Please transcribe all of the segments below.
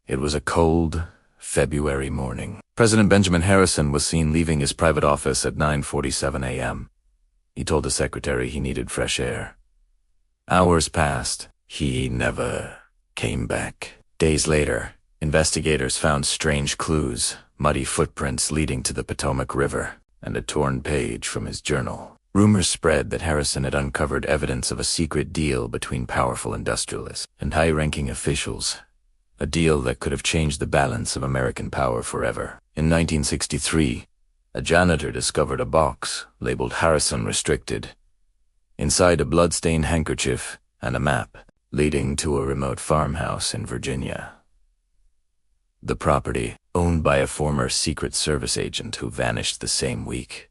It was a cold February morning. President Benjamin Harrison was seen leaving his private office at 9:47 a.m. He told the secretary he needed fresh air. Hours passed. He never came back. Days later, investigators found strange clues, muddy footprints leading to the Potomac River, and a torn page from his journal. Rumors spread that Harrison had uncovered evidence of a secret deal between powerful industrialists and high-ranking officials, a deal that could have changed the balance of American power forever. In 1963, a janitor discovered a box labeled Harrison Restricted. Inside a blood-stained handkerchief and a map leading to a remote farmhouse in Virginia. The property, owned by a former Secret Service agent who vanished the same week.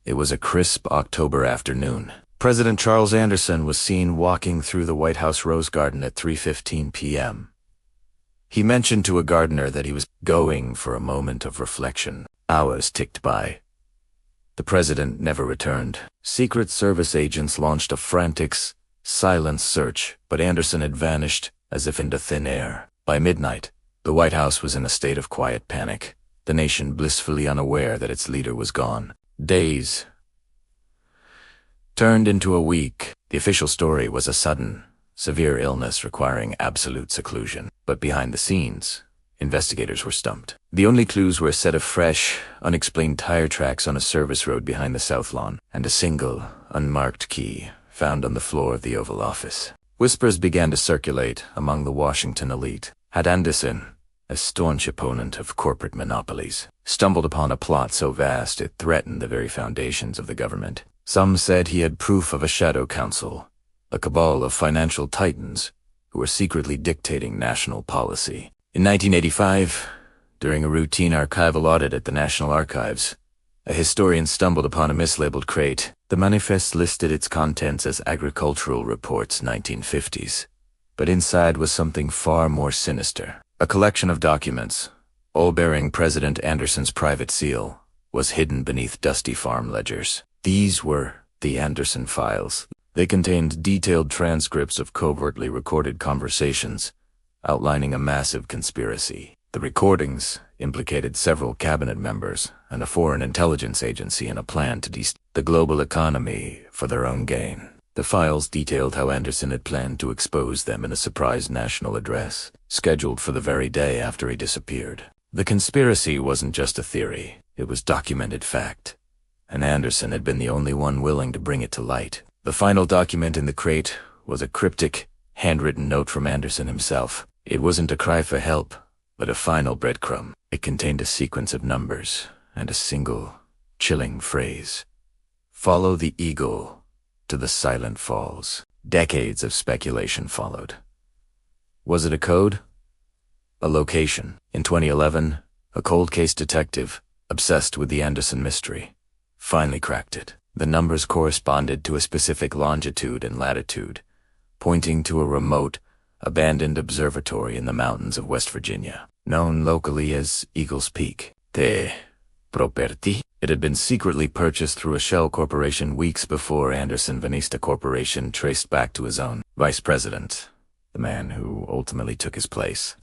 It was a crisp October afternoon. President Charles Anderson was seen walking through the White House Rose Garden at 3:15 p.m. He mentioned to a gardener that he was going for a moment of reflection. Hours ticked by. The president never returned. Secret Service agents launched a frantic, silent search, but Anderson had vanished as if into thin air. By midnight, the White House was in a state of quiet panic, the nation blissfully unaware that its leader was gone. Days turned into a week. The official story was a sudden, severe illness requiring absolute seclusion. But behind the scenes, investigators were stumped. The only clues were a set of fresh, unexplained tire tracks on a service road behind the South Lawn, and a single, unmarked key found on the floor of the Oval Office. Whispers began to circulate among the Washington elite. Had Anderson, a staunch opponent of corporate monopolies, stumbled upon a plot so vast it threatened the very foundations of the government? Some said he had proof of a shadow council, a cabal of financial titans who were secretly dictating national policy. In 1985, during a routine archival audit at the National Archives, a historian stumbled upon a mislabeled crate. The manifest listed its contents as Agricultural Reports 1950s, but inside was something far more sinister. A collection of documents, all bearing President Anderson's private seal, was hidden beneath dusty farm ledgers. These were the Anderson files. They contained detailed transcripts of covertly recorded conversations, outlining a massive conspiracy. The recordings implicated several cabinet members and a foreign intelligence agency in a plan to destabilize the global economy for their own gain. The files detailed how Anderson had planned to expose them in a surprise national address, scheduled for the very day after he disappeared. The conspiracy wasn't just a theory, it was documented fact, and Anderson had been the only one willing to bring it to light. The final document in the crate was a cryptic, handwritten note from Anderson himself. It wasn't a cry for help, but a final breadcrumb. It contained a sequence of numbers and a single, chilling phrase. Follow the eagle to the Silent Falls. Decades of speculation followed. Was it a code? A location? In 2011, a cold case detective, obsessed with the Anderson mystery, finally cracked it. The numbers corresponded to a specific longitude and latitude, pointing to a remote, abandoned observatory in the mountains of West Virginia, known locally as Eagle's Peak. The property. It had been secretly purchased through a shell corporation weeks before Anderson Vanista Corporation traced back to his own vice president, the man who ultimately took his place.